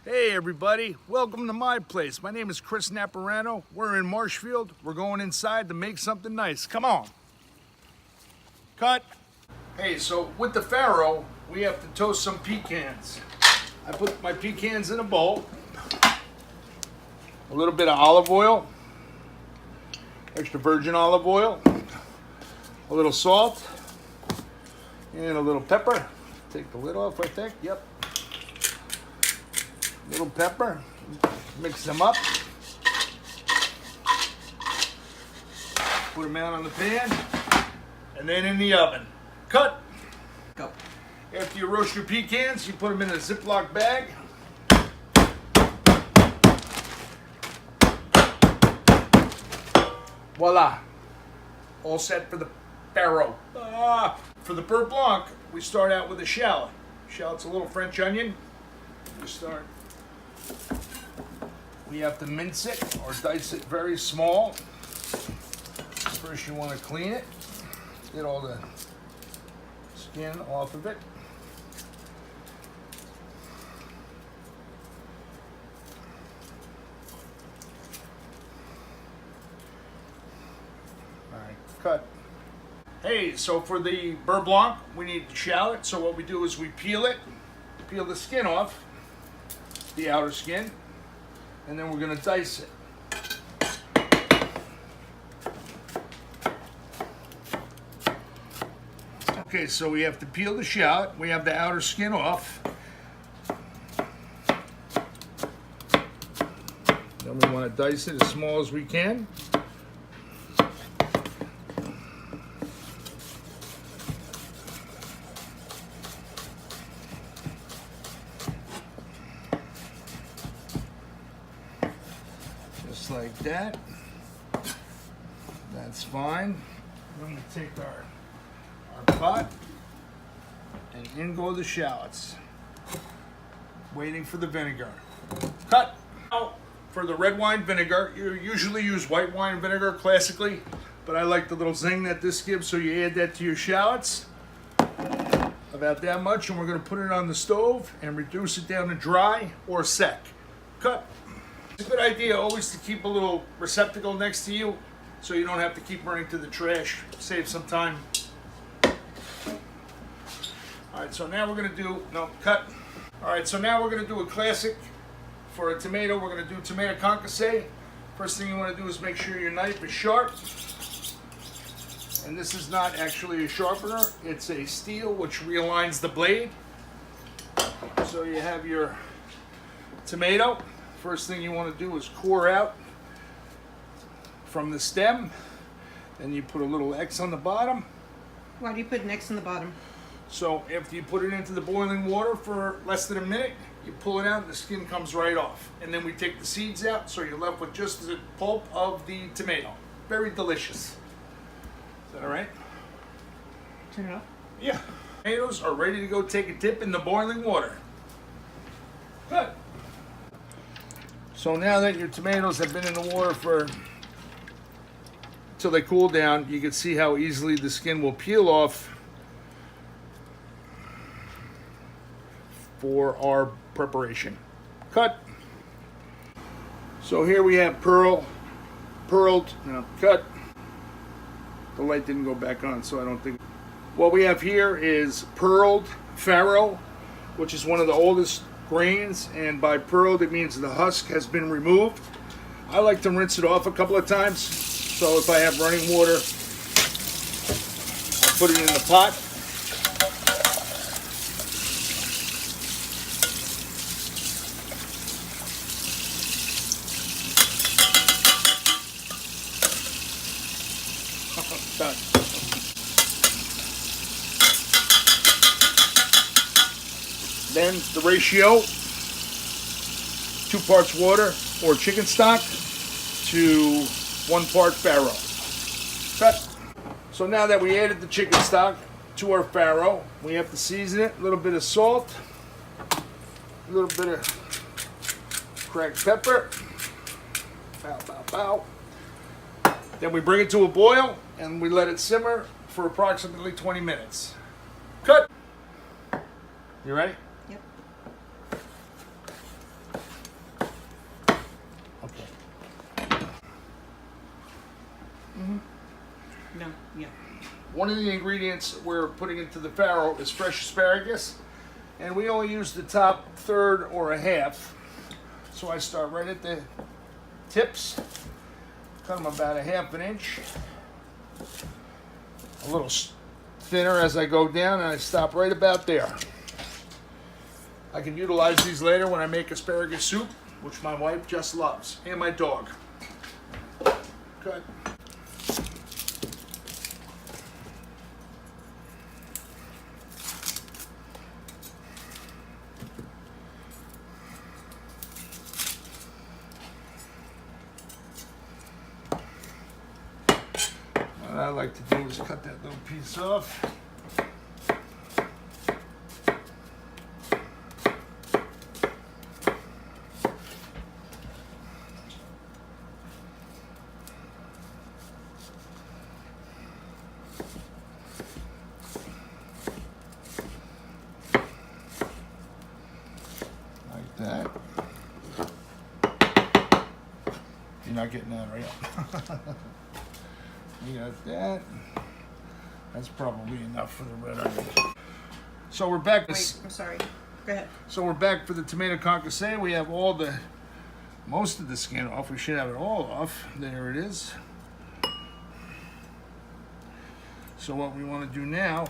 Hey everybody, welcome to my place. My name is Chris Naparano. We're in Marshfield. We're going inside to make something nice. Come on. Cut. Hey, so with the farro, we have to toast some pecans. I put my pecans in a bowl. A little bit of olive oil, extra virgin olive oil, a little salt, and a little pepper. Take the lid off, I think. Yep. Little pepper, mix them up, put them out on the pan, and then in the oven. Cut. Go. After you roast your pecans, you put them in a Ziploc bag. Voila. All set for the farro. For the beurre blanc, we start out with a shallot. Shallot's a little French onion. We have to mince it or dice it very small. First you want to clean it, get all the skin off of it. Alright, cut. Hey, so for the beurre blanc, we need the shallot. So what we do is we peel it, peel the skin off, the outer skin, and then we're going to dice it. Okay, so we have to peel the shallot. We have the outer skin off. Then we want to dice it as small as we can. Just like that. That's fine. Then we take our pot and in go the shallots. Waiting for the vinegar. Cut. Now, for the red wine vinegar, you usually use white wine vinegar classically, but I like the little zing that this gives, so you add that to your shallots. About that much, and we're going to put it on the stove and reduce it down to dry or sec. Cut. It's a good idea always to keep a little receptacle next to you so you don't have to keep running to the trash. Save some time. Alright, so now we're going to do, cut. Alright, so now we're going to do a classic for a tomato. We're going to do tomato concasse. First thing you want to do is make sure your knife is sharp. And this is not actually a sharpener, it's a steel which realigns the blade. So you have your tomato. First thing you want to do is core out from the stem. Then you put a little X on the bottom. Why do you put an X on the bottom? So after you put it into the boiling water for less than a minute, you pull it out and the skin comes right off. And then we take the seeds out, so you're left with just the pulp of the tomato. Very delicious. Is that all right? Turn it off? Yeah. Tomatoes are ready to go take a dip in the boiling water. Good. So now that your tomatoes have been in the water till they cool down, you can see how easily the skin will peel off for our preparation. Cut. So here we have pearled, now cut. The light didn't go back on, so I don't think. What we have here is pearled farro, which is one of the oldest grains, and by pearled it means the husk has been removed. I like to rinse it off a couple of times, so if I have running water, I put it in the pot. Done. Then the ratio, 2 parts water or chicken stock to 1 part farro. Cut. So now that we added the chicken stock to our farro, we have to season it. A little bit of salt, a little bit of cracked pepper. Bow, bow, bow. Then we bring it to a boil and we let it simmer for approximately 20 minutes. Cut. You ready? Yep. Yeah. One of the ingredients we're putting into the farro is fresh asparagus, and we only use the top third or a half. So I start right at the tips, cut them about a half an inch, a little thinner as I go down, and I stop right about there. I can utilize these later when I make asparagus soup, which my wife just loves, and my dog. Cut. What I like to do is cut that little piece off. Like that. You're not getting that right. You got that. That's probably enough for the red onion. So we're back. Wait, I'm sorry. Go ahead. So we're back for the tomato concasse. We have most of the skin off. We should have it all off. There it is. So what we want to do now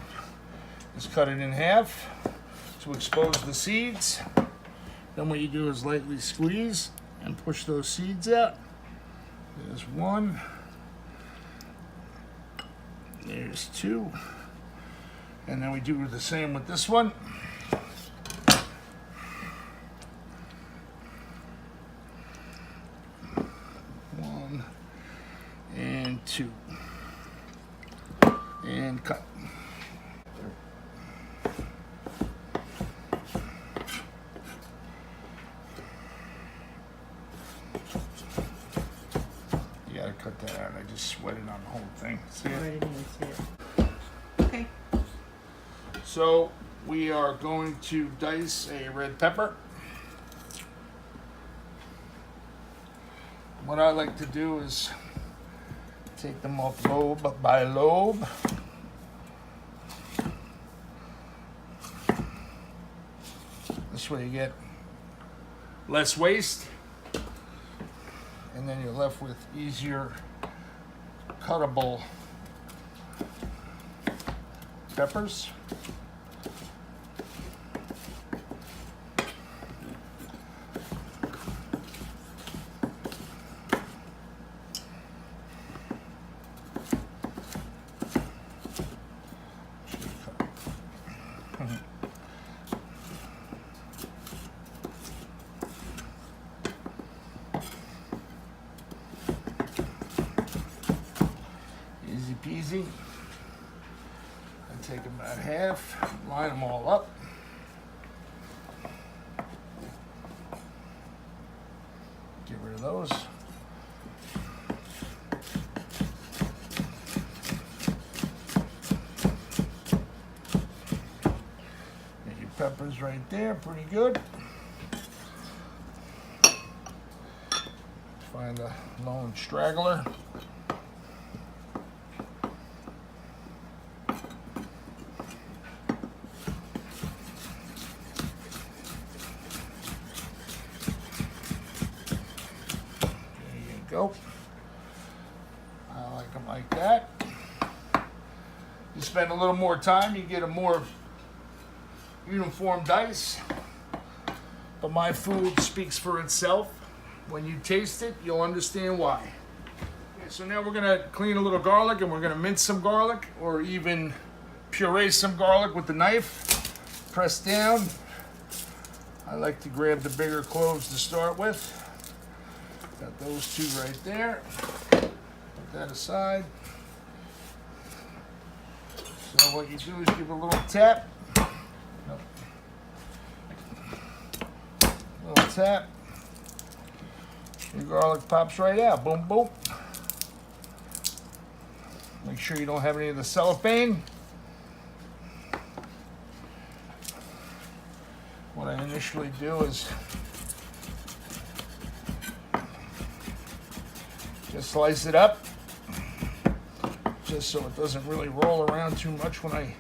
is cut it in half to expose the seeds. Then what you do is lightly squeeze and push those seeds out. There's one. There's two. And then we do the same with this one. One and two. And cut. You gotta cut that out. I just sweated on the whole thing. See I it? didn't even see it. Okay. So we are going to dice a red pepper. What I like to do is take them off lobe by lobe. This way you get less waste, and then you're left with easier cuttable peppers. Easy peasy. I take about half, line them all up. Get rid of those. Get your peppers right there, pretty good. Find a lone straggler. Go. I like them like that. You spend a little more time, you get a more uniform dice. But my food speaks for itself. When you taste it, you'll understand why. Okay, so now we're gonna clean a little garlic, and we're gonna mince some garlic, or even puree some garlic with the knife. Press down. I like to grab the bigger cloves to start with. Got those two right there. Put that aside. So what you do is give a little tap. Nope. Little tap. Your garlic pops right out. Boom, boom. Make sure you don't have any of the cellophane. What I initially do is just slice it up, just just so it doesn't really roll around too much when I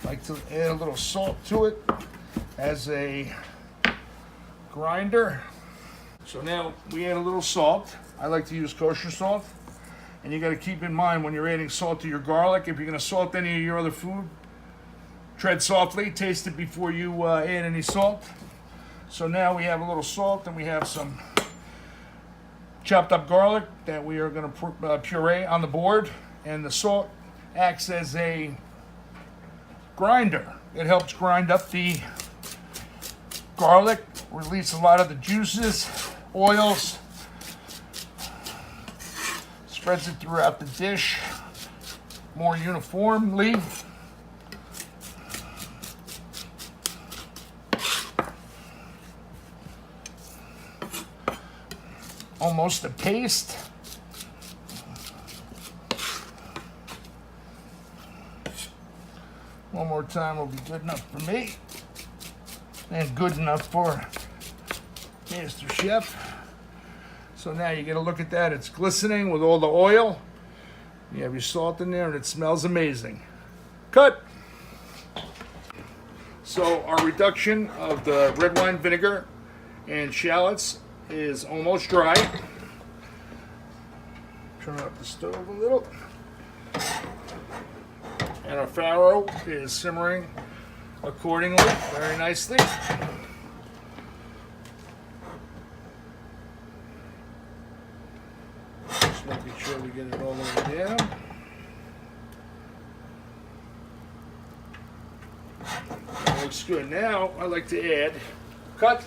like to add a little salt to it as a grinder. So now we add a little salt. I like to use kosher salt. And you got to keep in mind when you're adding salt to your garlic, if you're going to salt any of your other food, tread softly, taste it before you add any salt. So now we have a little salt and we have some chopped up garlic that we are going to puree on the board. And the salt acts as a grinder. It helps grind up the garlic, release a lot of the juices, oils, spreads it throughout the dish more uniformly. Almost a paste. One more time will be good enough for me and good enough for Master Chef. So now you get a look at that. It's glistening with all the oil. You have your salt in there and it smells amazing. Cut! So our reduction of the red wine vinegar and shallots is almost dry. Turn up the stove a little. And our farro is simmering accordingly, very nicely. Just making sure we get it all the way down. That looks good. Now I like to add cut.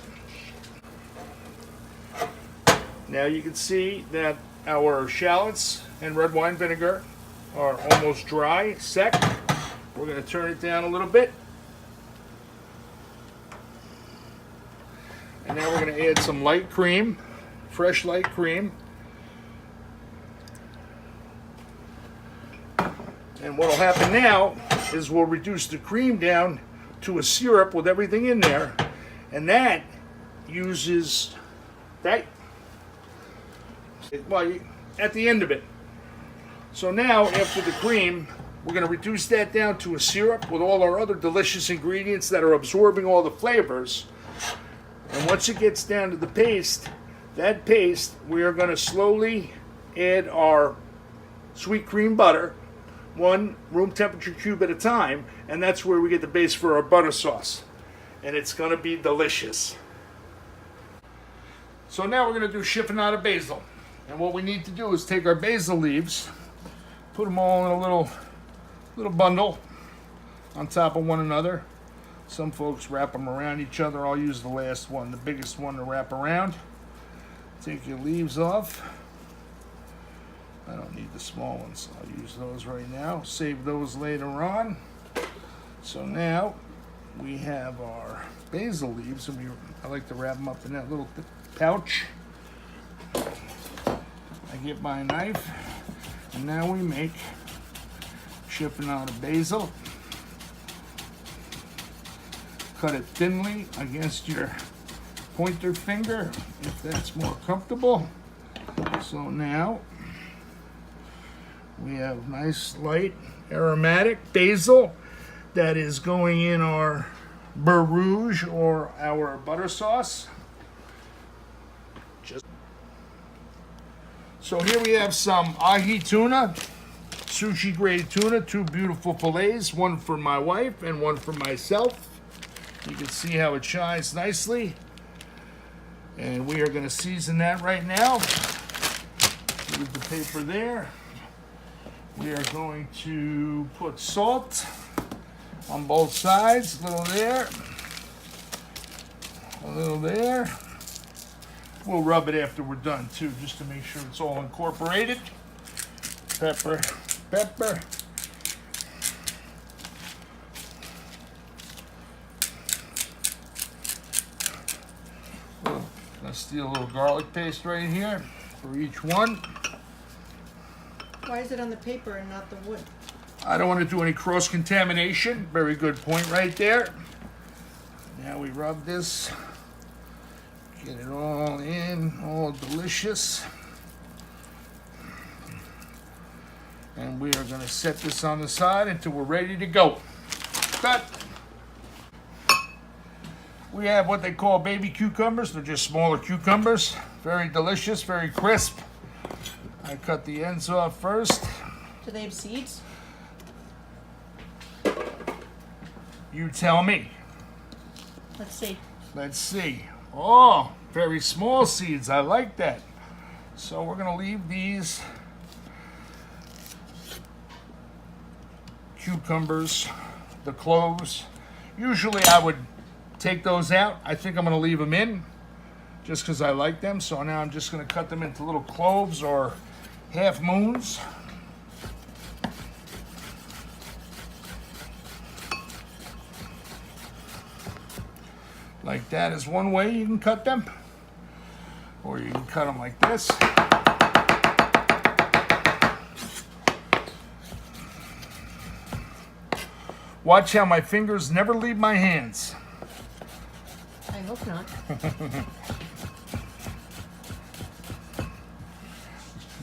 Now you can see that our shallots and red wine vinegar are almost dry, sec. We're going to turn it down a little bit. And now we're going to add some light cream, fresh light cream. And what will happen now is we'll reduce the cream down to a syrup with everything in there. And that uses that, well, at the end of it. So now, after the cream, we're going to reduce that down to a syrup with all our other delicious ingredients that are absorbing all the flavors. And once it gets down to the paste, that paste, we are going to slowly add our sweet cream butter, 1 room temperature cube at a time, and that's where we get the base for our butter sauce. And it's going to be delicious. So now we're going to do chiffonade basil. And what we need to do is take our basil leaves, put them all in a little bundle on top of one another. Some folks wrap them around each other. I'll use the last one, the biggest one to wrap around. Take your leaves off. I don't need the small ones, so I'll use those right now. Save those later on. So now we have our basil leaves, and I like to wrap them up in that little pouch. I get my knife, and now we make chiffonade basil. Cut it thinly against your pointer finger, if that's more comfortable. So now we have nice light aromatic basil that is going in our beurre rouge or our butter sauce. So here we have some ahi tuna, sushi grade tuna, 2 beautiful fillets, one for my wife and one for myself. You can see how it shines nicely. And we are going to season that right now. Leave the paper there. We are going to put salt on both sides, a little there, a little there. We'll rub it after we're done too, just to make sure it's all incorporated. Pepper, pepper. Gonna steal a little garlic paste right here for each one. Why is it on the paper and not the wood? I don't want to do any cross-contamination. Very good point right there. Now we rub this. Get it all in, all delicious. And And we are going to set this on the side until we're ready to go. Cut. We have what they call baby cucumbers. They're just smaller cucumbers. Very delicious, very crisp. I cut the ends off first. Do they have seeds? You tell me. Let's see. Let's see. Oh, very small seeds. I like that. So we're going to leave these cucumbers, the cloves. Usually I would take those out. I think I'm going to leave them in just because I like them. So now I'm just going to cut them into little cloves or half moons. Like that is one way you can cut them. Or you can cut them like this. Watch how my fingers never leave my hands. I hope not.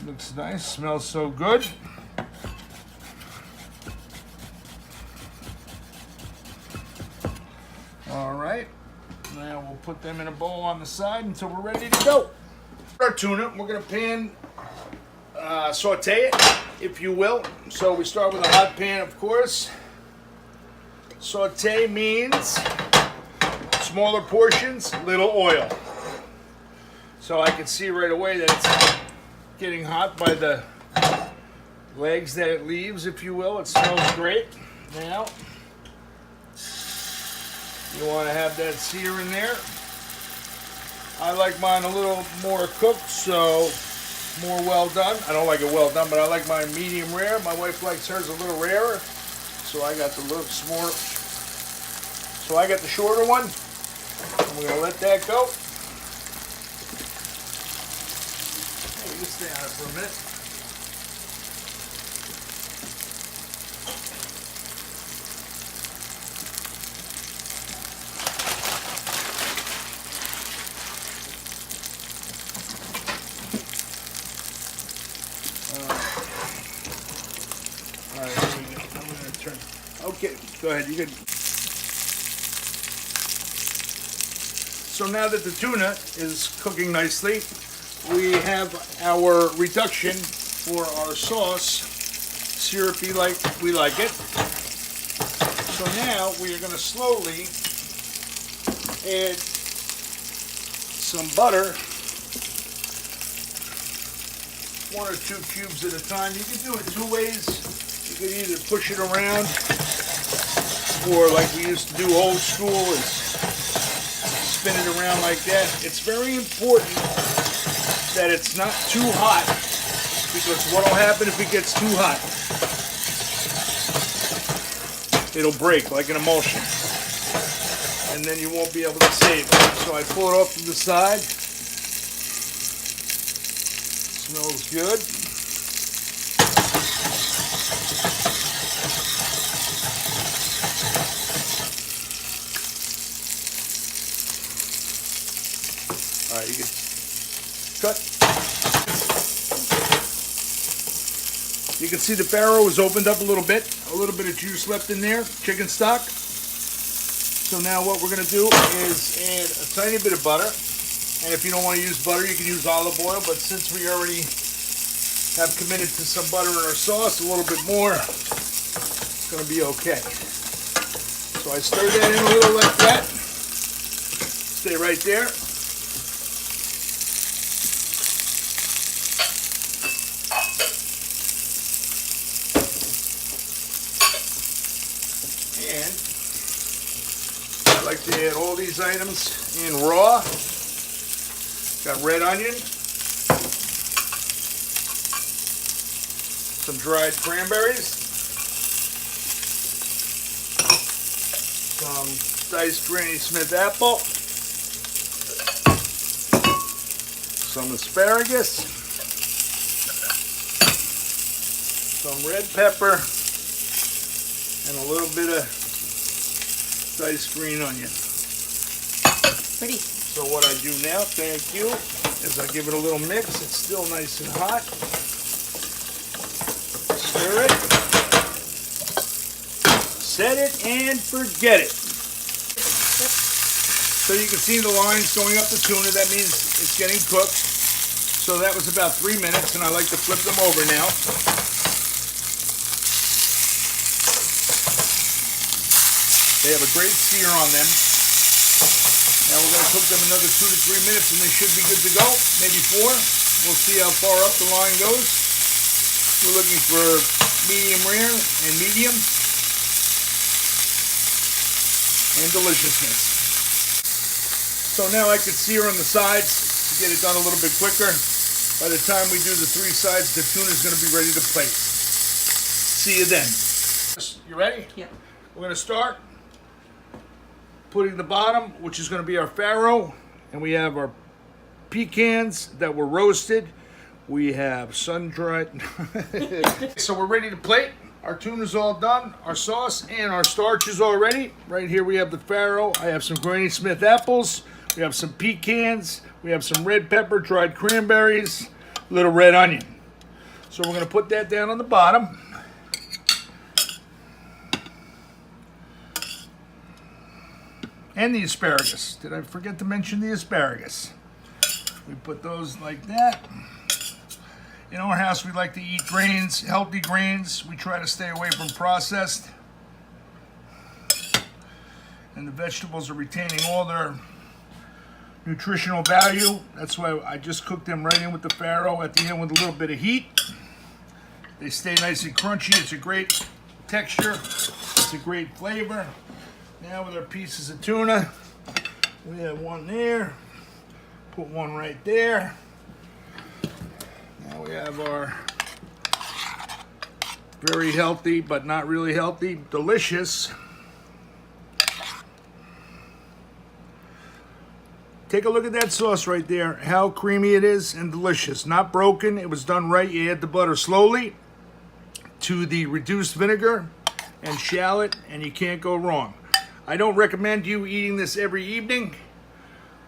Looks nice, smells so good. All right, now we'll put them in a bowl on the side until we're ready to go. Our tuna, we're gonna saute it, if you will. So we start with a hot pan, of course. Saute means smaller portions, little oil. So I can see right away that it's getting hot by the legs that it leaves, if you will. It smells great. Now, you want to have that sear in there. I like mine a little more cooked, so more well done. I don't like it well done, but I like mine medium rare. My wife likes hers a little rarer, so I got the little smaller. So I got the shorter one. I'm going to let that go. Hey, you can stay on it for a minute. All right, here we go. I'm going to turn. Okay, go ahead. You can. So now that the tuna is cooking nicely, we have our reduction for our sauce, syrupy like we like it. So now we are going to slowly add some butter, 1 or 2 cubes at a time. You can do it 2 ways. You can either push it around, or like we used to do old school, is spin it around like that. It's very important that it's not too hot, because what will happen if it gets too hot? It'll break like an emulsion, and then you won't be able to save it. So I pull it off to the side. Smells good. All right, you can cut. You can see the barrel is opened up a little bit of juice left in there, chicken stock. So now what we're going to do is add a tiny bit of butter. And if you don't want to use butter, you can use olive oil. But since we already have committed to some butter in our sauce, a little bit more, it's going to be okay. So I stir that in a little like that. Stay right there. And I like to add all these items in raw. Got red onion, some dried cranberries, some diced Granny Smith apple, some asparagus, some red pepper, and a little bit of diced green onion. Pretty. So what I do now, thank you, is I give it a little mix. It's still nice and hot. Stir it. Set it and forget it. So you can see the lines going up the tuna. That means it's getting cooked. So that was about 3 minutes, and I like to flip them over now. They have a great sear on them. Now we're going to cook them another 2 to 3 minutes, and they should be good to go. Maybe 4. We'll see how far up the line goes. We're looking for medium rare and medium and deliciousness. So now I can sear on the sides to get it done a little bit quicker. By the time we do the 3 sides, the tuna is going to be ready to plate. See you then. You ready? Yeah. We're going to start putting the bottom, which is going to be our farro, and we have our pecans that were roasted. We have sun-dried. So we're ready to plate. Our tuna's all done. Our sauce and our starch is all ready. Right here we have the farro. I have some Granny Smith apples. We have some pecans. We have some red pepper, dried cranberries, little red onion. So we're going to put that down on the bottom. And the asparagus. Did I forget to mention the asparagus? We put those like that. In our house, we like to eat grains, healthy grains. We try to stay away from processed. And the vegetables are retaining all their nutritional value. That's why I just cooked them right in with the farro at the end with a little bit of heat. They stay nice and crunchy. It's a great texture. It's a great flavor. Now with our pieces of tuna, we have one there. Put one right there. Now we have our very healthy, but not really healthy, delicious. Take a look at that sauce right there. How creamy it is and delicious. Not broken. It was done right. You add the butter slowly to the reduced vinegar and shallot, and you can't go wrong. I don't recommend you eating this every evening,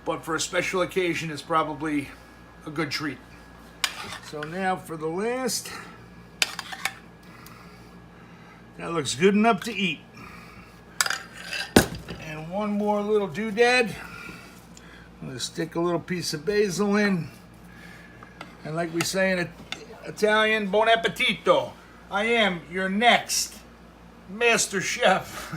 but for a special occasion, it's probably a good treat. So now for the last. That looks good enough to eat. And one more little doodad. I'm going to stick a little piece of basil in. And like we say in Italian, buon appetito. I am your next master chef.